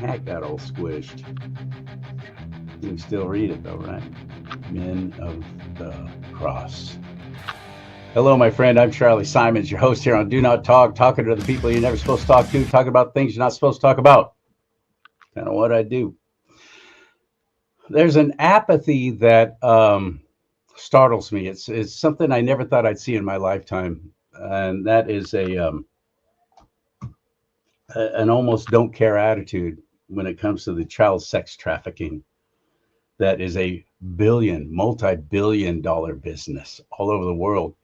heck, that all squished. You can still read it though, right? Men of the Cross. Hello, my friend. I'm Charlie Simons, your host here on Do Not Talk, talking to the people you're never supposed to talk to, talking about things you're not supposed to talk about. Kind of what I do. There's an apathy that startles me. It's something I never thought I'd see in my lifetime, and that is an almost don't care attitude when it comes to the child sex trafficking. That is a multi-billion-dollar business all over the world.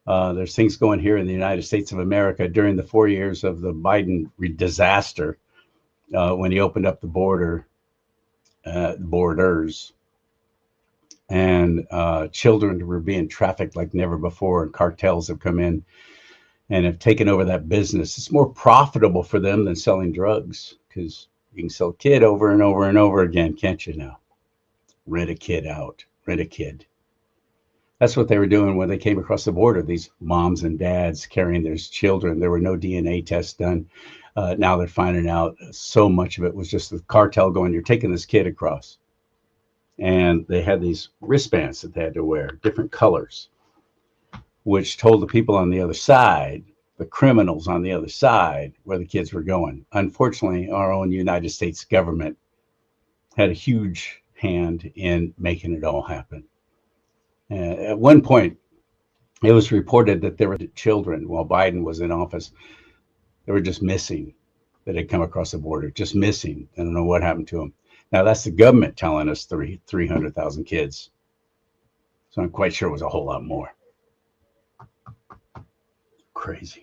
There's things going here in the United States of America during the 4 years of the Biden disaster when he opened up the borders, and children were being trafficked like never before, and cartels have come in and have taken over that business. It's more profitable for them than selling drugs, because you can sell a kid over and over and over again, can't you now? Rent a kid out, rent a kid. That's what they were doing when they came across the border, these moms and dads carrying their children. There were no DNA tests done. Now they're finding out so much of it was just the cartel going, you're taking this kid across. And they had these wristbands that they had to wear, different colors, which told the people on the other side, the criminals on the other side, where the kids were going. Unfortunately, our own United States government had a huge hand in making it all happen. At one point, it was reported that there were children while Biden was in office. They were just missing, that had come across the border, just missing. I don't know what happened to them. Now, that's the government telling us 300,000 kids. So I'm quite sure it was a whole lot more. Crazy.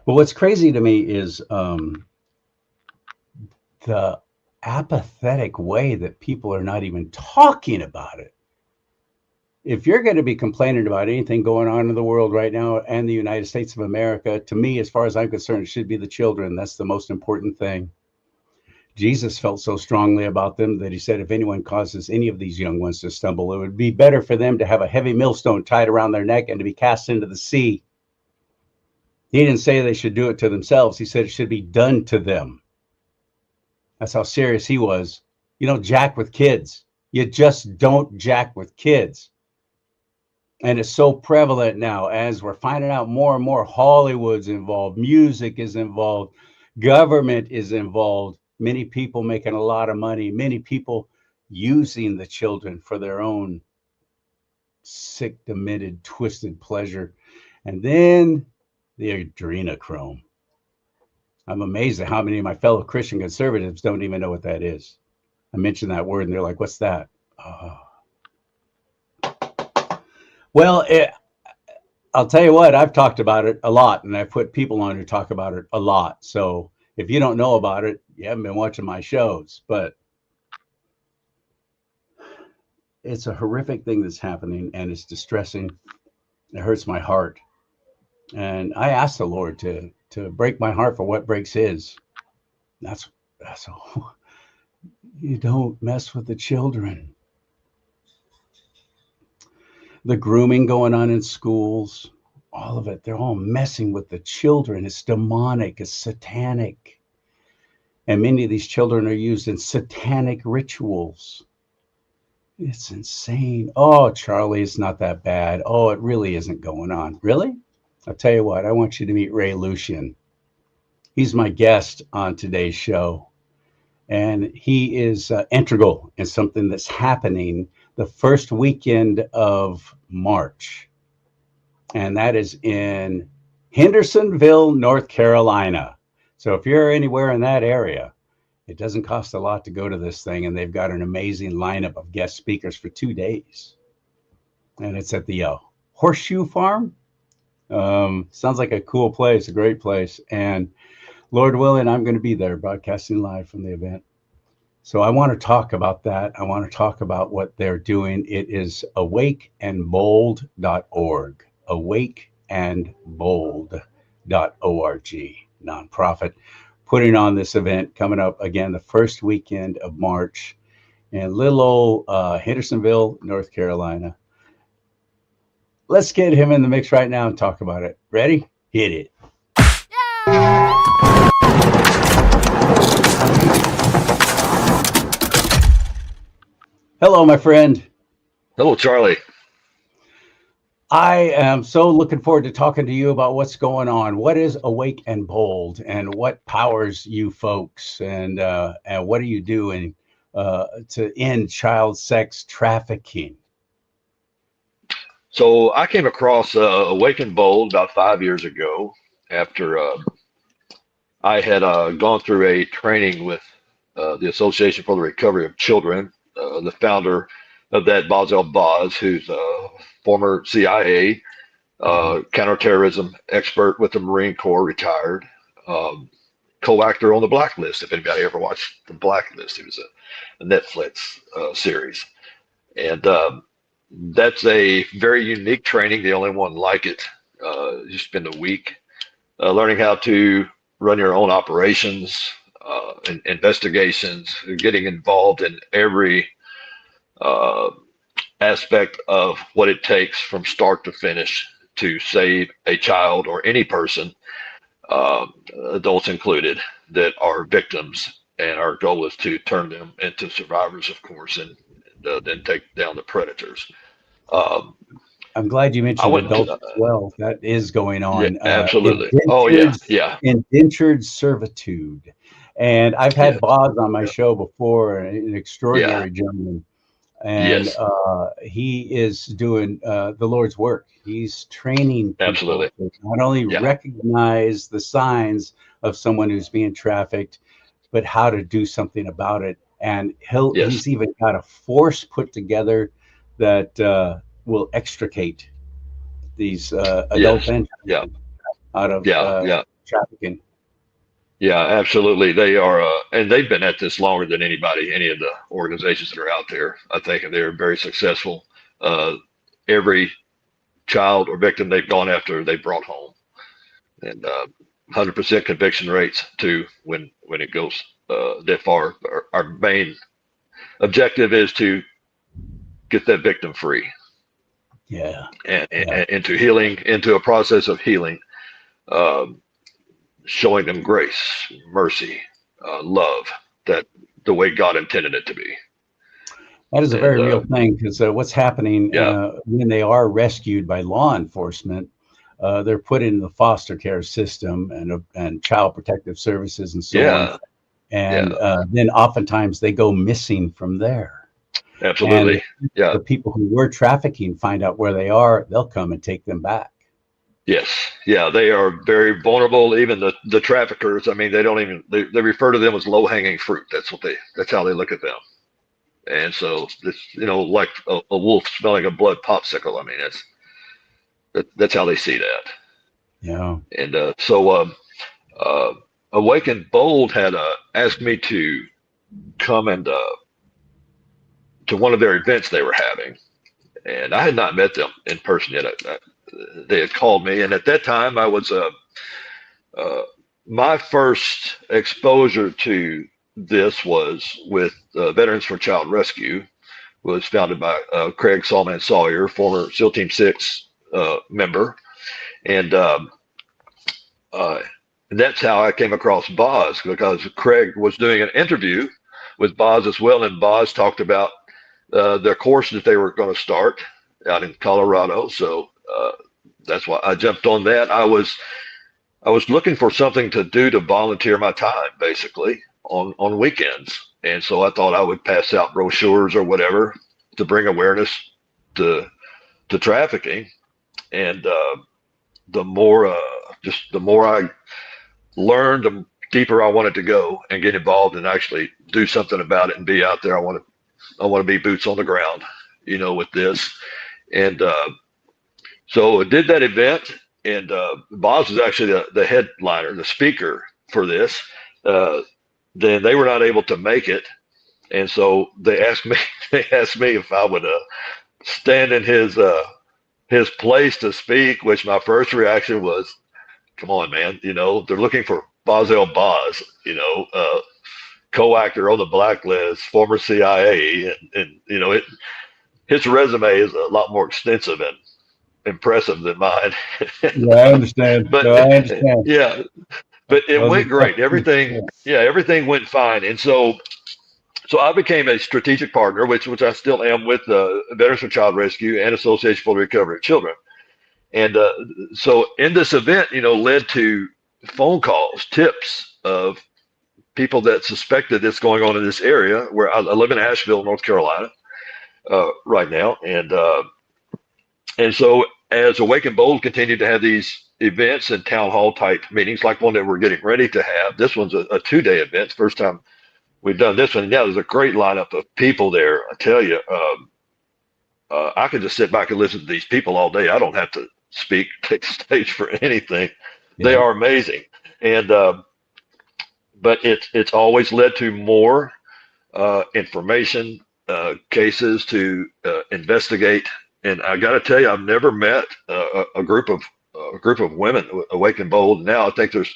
But what's crazy to me is the apathetic way that people are not even talking about it. If you're going to be complaining about anything going on in the world right now and the United States of America, to me, as far as I'm concerned, it should be the children. That's the most important thing. Jesus felt so strongly about them that he said, if anyone causes any of these young ones to stumble, it would be better for them to have a heavy millstone tied around their neck and to be cast into the sea. He didn't say they should do it to themselves. He said it should be done to them. That's how serious he was. You don't jack with kids. You just don't jack with kids. And it's so prevalent now as we're finding out more and more. Hollywood's involved, music is involved, government is involved, many people making a lot of money, many people using the children for their own sick, demented, twisted pleasure. And then the adrenochrome. I'm amazed at how many of my fellow Christian conservatives don't even know what that is. I mentioned that word and they're like, what's that? Well, I'll tell you what, I've talked about it a lot, and I've put people on who talk about it a lot. So if you don't know about it, you haven't been watching my shows. But it's a horrific thing that's happening, and it's distressing. It hurts my heart. And I asked the Lord to break my heart for what breaks his. That's all. You don't mess with the children. The grooming going on in schools, all of it, they're all messing with the children. It's demonic, it's satanic. And many of these children are used in satanic rituals. It's insane. Oh, Charlie, it's not that bad. Oh, it really isn't going on. Really? I'll tell you what, I want you to meet Lucian. He's my guest on today's show. And he is integral in something that's happening the first weekend of March. And that is in Hendersonville, North Carolina. So if you're anywhere in that area, it doesn't cost a lot to go to this thing. And they've got an amazing lineup of guest speakers for 2 days. And it's at the Horseshoe Farm. Sounds like a cool place, a great place. And Lord willing, I'm going to be there broadcasting live from the event. So I want to talk about that. I want to talk about what they're doing. It is awakeandbold.org, awakeandbold.org, nonprofit, putting on this event coming up again the first weekend of March in little old Hendersonville, North Carolina. Let's get him in the mix right now and talk about it. Ready? Hit it. Yeah! Hello, my friend. Hello, Charlie. I am so looking forward to talking to you about what's going on. What is Awake and Bold, and what powers you folks, and what are you doing to end child sex trafficking? So I came across Awaken Bold about 5 years ago after I had gone through a training with the Association for the Recovery of Children. The founder of that, Boz Boz, who's a former CIA Mhm. counterterrorism expert with the Marine Corps, retired, um, co-actor on The Blacklist. If anybody ever watched The Blacklist, it was a Netflix series. And that's a very unique training, the only one like it. You spend a week learning how to run your own operations, investigations, getting involved in every uh, aspect of what it takes from start to finish to save a child or any person, uh, adults included, that are victims. And our goal is to turn them into survivors, of course, and then take down the predators. Um, I'm glad you I mentioned went, adults as well. That is going yeah, on. absolutely. Oh, yeah, yeah, Indentured servitude. And I've yeah, had Boz on my yeah, show before, an yeah, extraordinary gentleman, and yes, he is doing the Lord's work. He's training people absolutely. to not only Yeah, recognize the signs of someone who's being trafficked, but how to do something about it. And yes, he's even got a force put together that will extricate these adults yes, and yeah, children out of yeah, yeah, trafficking. yeah, absolutely. They are, and they've been at this longer than anybody, any of the organizations that are out there, I think, and they're very successful. Uh, every child or victim they've gone after, they brought home, and 100% conviction rates too when it goes that far. Our main objective is to get that victim free Yeah, yeah. and into healing, into a process of healing, um, showing them grace, mercy, love, that the way God intended it to be. That is a And very real thing because what's happening yeah, when they are rescued by law enforcement, they're put in the foster care system and child protective services and so on. yeah, And yeah, then oftentimes they go missing from there. And absolutely. Yeah, the people who were trafficking find out where they are, they'll come and take them back. yes, yeah. They are very vulnerable. Even the traffickers. I mean, they don't even they refer to them as low hanging fruit. That's how they look at them. And so it's like a wolf smelling a blood popsicle. I mean, that's how they see that. Yeah. And uh, Awakened Bold had asked me to come and to one of their events they were having, and I had not met them in person yet. They had called me, and at that time, I was uh, my first exposure to this was with Veterans for Child Rescue. Was founded by Craig Salman Sawyer, former SEAL Team Six member, and uh, that's how I came across Boz because Craig was doing an interview with Boz as well, and Boz talked about their course that they were going to start out in Colorado. So that's why I jumped on that. I was looking for something to do to volunteer my time, basically on weekends, and so I thought I would pass out brochures or whatever to bring awareness to to trafficking. And the more just the more I learned, the deeper I wanted to go and get involved and actually do something about it and be out there. I want to be boots on the ground, with this. And so I did that event, and Boz was actually the headliner, the speaker for this. Uh, then they were not able to make it, and so they asked me. They asked me if I would stand in his place to speak. Which my first reaction was, "Come on, man! They're looking for Boz Boz. Co-actor on the blacklist, former CIA, and his resume is a lot more extensive and impressive than mine. Yeah, I understand. But No, I understand. yeah, but it Those are went tough great. things. Everything, Yeah. yeah, everything went fine. And so So I became a strategic partner, which I still am with Veterans for Child Rescue and Association for the Recovery of Children. And so in this event, led to phone calls, tips of people that suspected this going on in this area where I live in Asheville, North Carolina, right now. And so as Awaken Bold continued to have these events and town hall type meetings, like one that we're getting ready to have, this one's a 2-day event. First time we've done this one. Yeah, there's a great lineup of people there. I tell you, I could just sit back and listen to these people all day. I don't have to speak, take the stage for anything. They Yeah. are amazing. And but it's always led to more information, cases to investigate. And I got to tell you, I've never met a group of women Awaken Bold. Now I think there's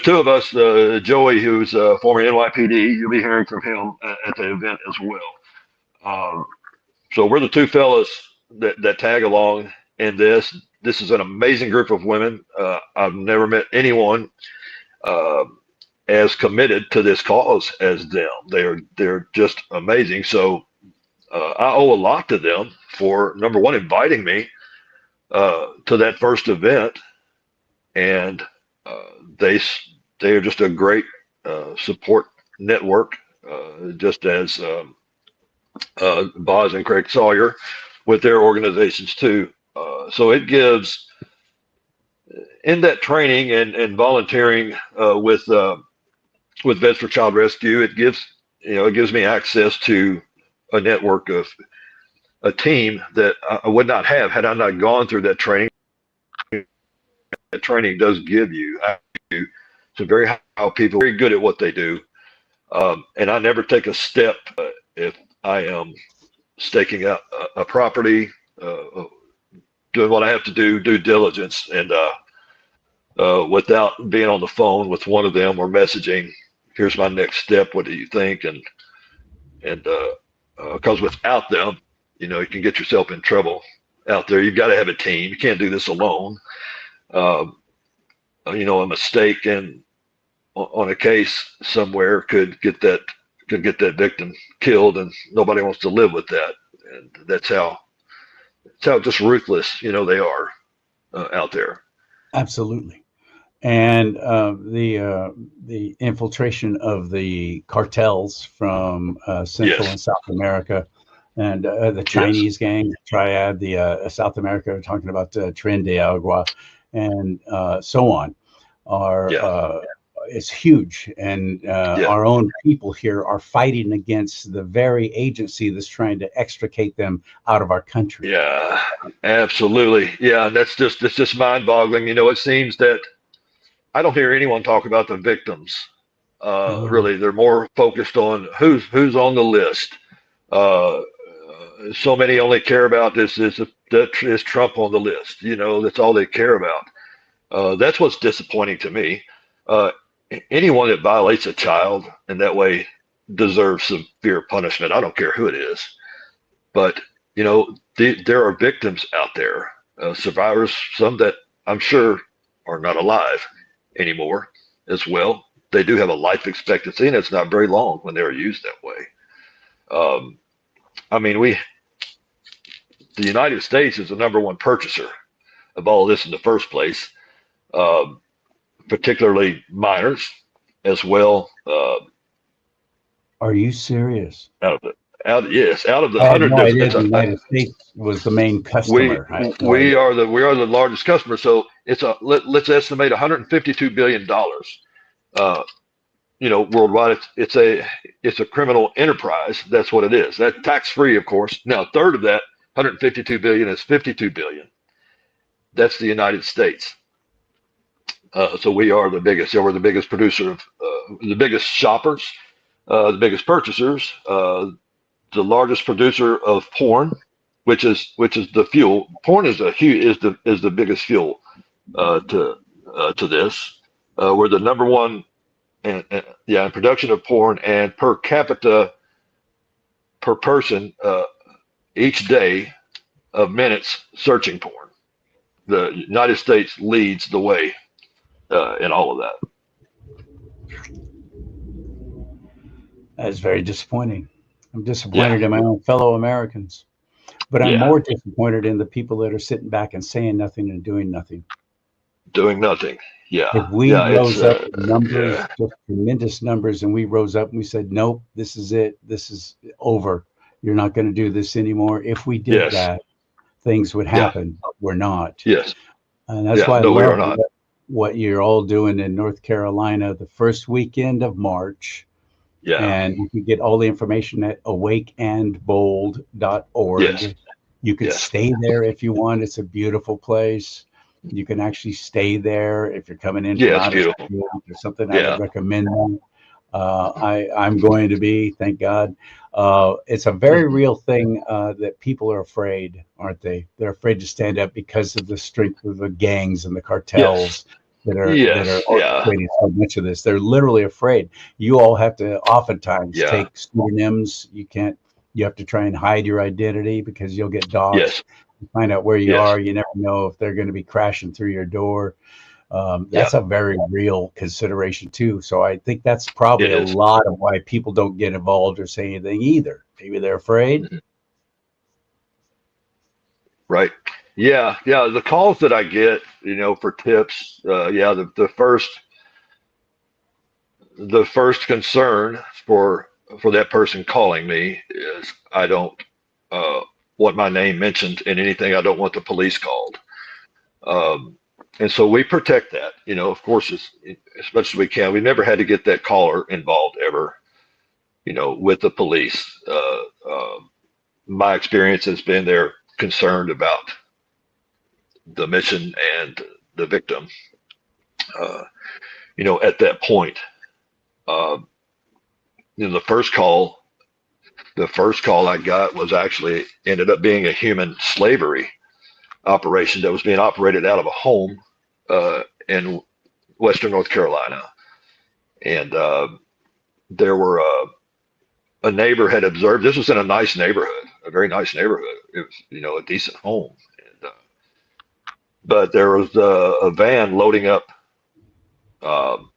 2 of us. Joey, who's former NYPD, you'll be hearing from him at the event as well. So we're the 2 fellas that tag along in this. This is an amazing group of women. I've never met anyone as committed to this cause as them. They're just amazing. So I owe a lot to them for, number one, inviting me to that first event, and they are just a great support network, just as Boz and Craig Sawyer with their organizations too. So it gives, in that training and volunteering with Vets for Child Rescue, it gives me access to a network of a team that I would not have had I not gone through that training. That training does give you some very high people, very good at what they do. And I never take a step if I am staking out a property, doing what I have to do, due diligence, and without being on the phone with one of them or messaging, here's my next step, what do you think? And because without them, you can get yourself in trouble out there. You've got to have a team. You can't do this alone. A mistake on a case somewhere could get that victim killed, and nobody wants to live with that. And that's how just ruthless they are out there. Absolutely. And the infiltration of the cartels from Central and South America, and the Chinese gang, the Triad, the South America, we're talking about Tren de Agua, and so on, is huge. And our own people here are fighting against the very agency that's trying to extricate them out of our country. Yeah, absolutely. Yeah, and it's just mind-boggling. It seems that I don't hear anyone talk about the victims. Really, they're more focused on who's on the list. So many only care about is Trump on the list. That's all they care about. That's what's disappointing to me. Anyone that violates a child in that way deserves severe punishment. I don't care who it is. But, there are victims out there, survivors, some that I'm sure are not alive anymore as well. They do have a life expectancy, and it's not very long when they're used that way. The United States is the #1 purchaser of all of this in the first place, particularly minors as well. Are you serious? Out of the I had 100. no idea the United States was the main customer. We are the largest customer. So let's estimate $152 billion. Worldwide. It's a criminal enterprise. That's what it is. That's tax free, of course. Now, a third of that 152 billion is 52 billion. That's the United States. So we are the biggest. We're the biggest producer of, the biggest shoppers, the biggest purchasers, the largest producer of porn, which is the fuel. Porn is the biggest fuel to this. We're the #1 in production of porn, and per capita per person each day of minutes searching porn. The United States leads the way in all of that. That's very disappointing. I'm Yeah, disappointed in my own fellow Americans, but I'm yeah, more disappointed in the people that are sitting back and saying nothing and doing nothing. doing nothing. Yeah, If we yeah, it's rose up in numbers, yeah, just tremendous numbers, and we rose up and we said, nope, this is it. This is over. You're not going to do this anymore. If we did yes, that, things would yeah, happen, but we're not. yes, And that's yeah. why I No, we are love not. what you're all doing in North Carolina the first weekend of March. Yeah, And you can get all the information at yes, awakeandbold.org. You can yes, stay there if you want. It's a beautiful place. You can actually stay there if you're coming in from yeah. It's out of beautiful. state or something. I would Yeah, recommend that. I'm going to be, thank God. It's a very hmm, real thing that people are afraid, aren't they? They're afraid to stand up because of the strength of the gangs and the yes, cartels that are yes, yeah, orchestrating so much of this. They're literally afraid. You all have to oftentimes yeah, take pseudonyms. You can't. You have to try and hide your identity because you'll get doxxed. yes, Find out where you yes, are. You never know if they're going to be crashing through your door. yeah. That's a very real consideration too. So I think that's It probably a is. lot of why people don't get involved or say anything either. Maybe they're afraid. Mhm. Right. Yeah, yeah. The calls that I get, for tips, yeah, the first concern for that person calling me is I don't uh, want my name mentioned in anything. I don't want the police called. Um, and so we protect that, of course, as much as we can. We never had to get that caller involved ever, with the police. My experience has been they're concerned about the mission and the victim, uh, at that point. Uh, the first call I got was actually ended up being a human slavery operation that was being operated out of a home in Western North Carolina. And there were a neighbor had observed this was in a nice neighborhood, a very nice neighborhood. It was, a decent home. And, but there was a van loading up um,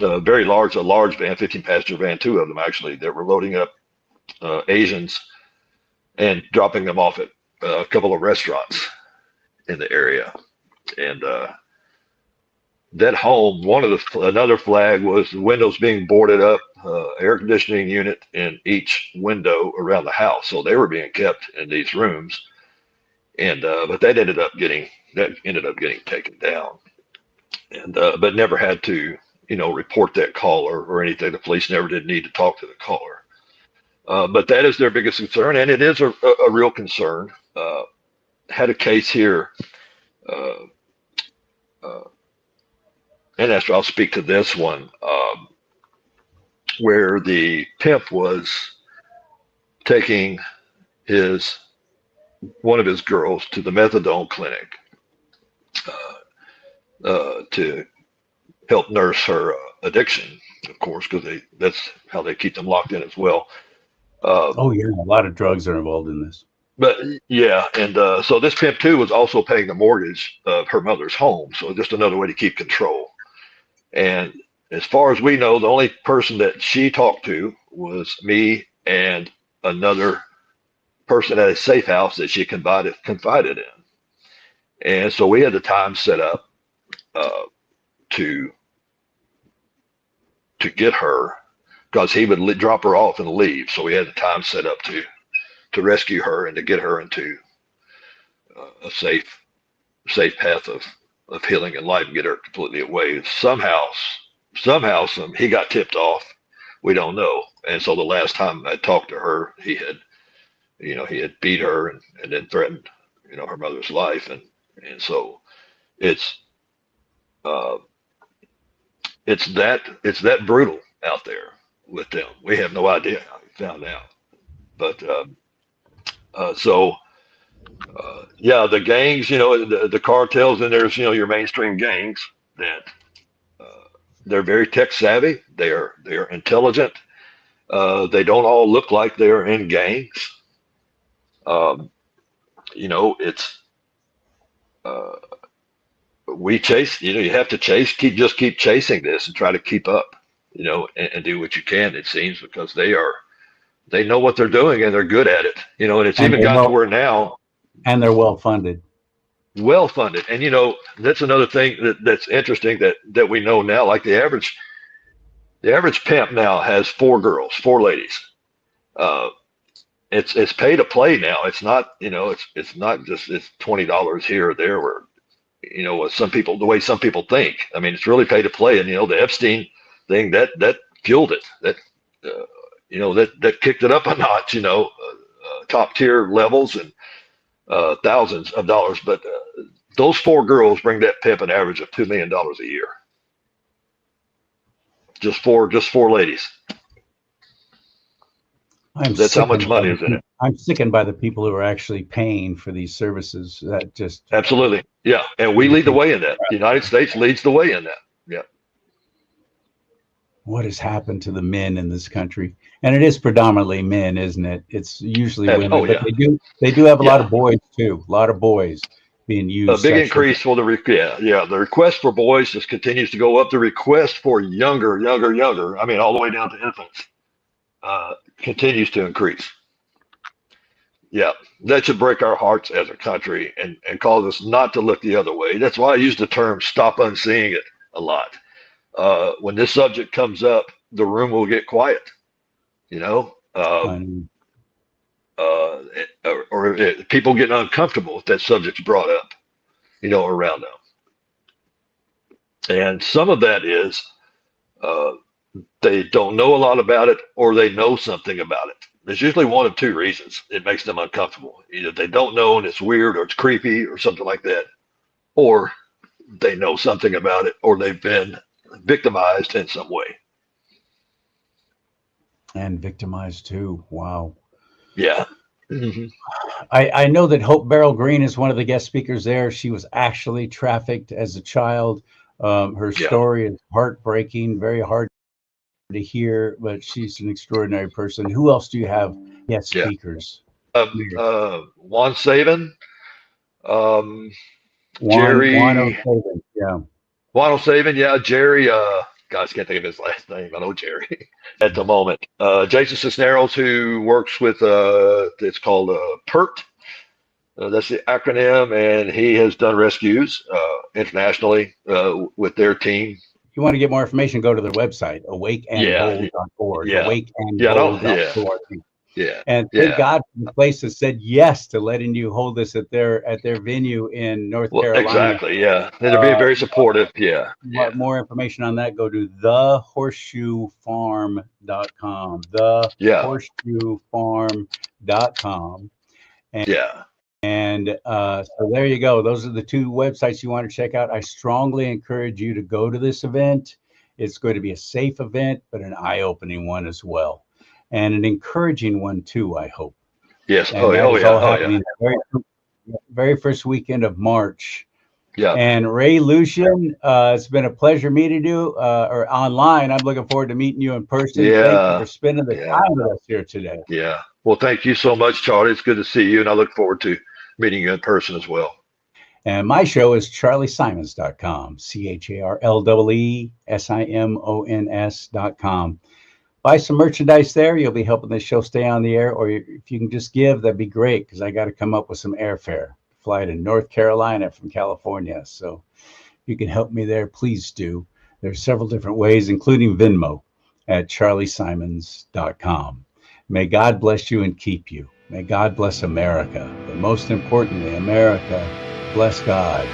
a large van, 15 passenger van, two of them actually, that were loading up Asians and dropping them off at a couple of restaurants in the area. And that home, another flag was the windows being boarded up, air conditioning unit in each window around the house. So they were being kept in these rooms, and but that ended up getting taken down, and but never had to report that caller or anything. The police never did need to talk to the caller. But that is their biggest concern, and it is a real concern. Had a case here, uh, uh, and Esther, I'll speak to this one, where the pimp was taking his one of his girls to the methadone clinic to help nurse her addiction, of course, because that's how they keep them locked in as well. Uh, Oh yeah, a lot of drugs are involved in this. but yeah, and so this pimp too was also paying the mortgage of her mother's home, so just another way to keep control. And as far as we know, the only person that she talked to was me and another person at a safe house that she confided in. And so we had the time set up uh, to get her because he would drop her off and leave. So we had the time set up to rescue her and to get her into a safe path of healing and life and get her completely away. Somehow, he got tipped off. We don't know. And so the last time I talked to her, he had beat her and then threatened, her mother's life. And so it's, uh, it's that brutal out there with them. We have no idea how he found out. But so yeah, the gangs, the cartels, and there's your mainstream gangs that uh, they're very tech savvy. They are intelligent. They don't all look like they are in gangs. Um, it's we chase. You have to chase. Keep chasing this and try to keep up. and do what you can, it seems, because they know what they're doing and they're good at it, and it's And even they're gotten to where now well funded. well funded. And that's another thing that's interesting that we know now. Like the average pimp now has four girls, four ladies. Uh, it's pay to play now. It's not it's not just it's $20 here or there, where the way some people think. I mean, it's really pay to play. And the Epstein thing that fueled it. That kicked it up a notch. Top tier levels, and thousands of dollars. But those four girls bring that pimp an average of $2 million a year. Just four ladies. That's how much money is in it. I'm sickened by the people who are actually paying for these services. That just Absolutely, yeah. And we lead the way in that. The United States leads the way in that. Yeah. What has happened to the men in this country? And it is predominantly men, isn't it? It's usually women, Oh, but yeah. they do have a lot Yeah. of boys too. A lot of boys being A used big sexually. increase for the request for boys just continues to go up. The request for younger, I mean, all the way down to infants, continues to increase. Yeah, that should break our hearts as a country and cause us not to look the other way. That's why I use the term "stop unseeing it" a lot. When this subject comes up, the room will get quiet. You know, or people get uncomfortable if that subject's brought up. Around them, and some of that is uh, they don't know a lot about it, or they know something about it. There's usually one of two reasons it makes them uncomfortable. Either they don't know and it's weird, or it's creepy, or something like that, or they know something about it, or they've been victimized in some way. And victimized too. Wow. Yeah. Hmm. I know that Hope Beryl Green is one of the guest speakers there. She was actually trafficked as a child. Her Yeah. story is heartbreaking, very hard to hear, but she's an extraordinary person. Who else do you have guest Yeah. speakers? Juan Saban, um, Juan Jerry, O'Sullivan. Yeah. Juan Saban, yeah, Jerry. Gosh, I can't think of his last name. I know Jerry at the moment. Jason Cisneros, who works with it's called PERT. That's the acronym, and he has done rescues internationally with their team. If you want to get more information, go to their website, awakeandbold.org. Yeah, Awakeandbold.org. yeah, And thank God for the place that said yes to letting you hold this at their venue in North Well, Carolina. exactly, yeah. And they're being very supportive. Yeah, Want more information on that, go to thehorseshoefarm.com. yeah, Thehorseshoefarm.com. yeah, And so there you go. Those are the two websites you want to check out. I strongly encourage you to go to this event. It's going to be a safe event, but an eye-opening one as well. And an encouraging one too, I hope. yes. And Oh, that oh is yeah, all oh happening yeah, the very first weekend of March. yeah, And Ray Lucian, it's been a pleasure meeting you or online. I'm looking forward to meeting you in person. Thank you yeah, for spending the yeah, time with us here today. yeah. Well, thank you so much, Charlie. It's good to see you, and I look forward to meeting you in person as well. And my show is charliesimons.com, CharlieSimons.com. Buy some merchandise there. You'll be helping this show stay on the air. Or if you can just give, that'd be great, because I got to come up with some airfare. Fly to North Carolina from California. So if you can help me there, please do. There's several different ways, including Venmo at charliesimons.com. May God bless you and keep you. May God bless America. But most importantly, America, bless God.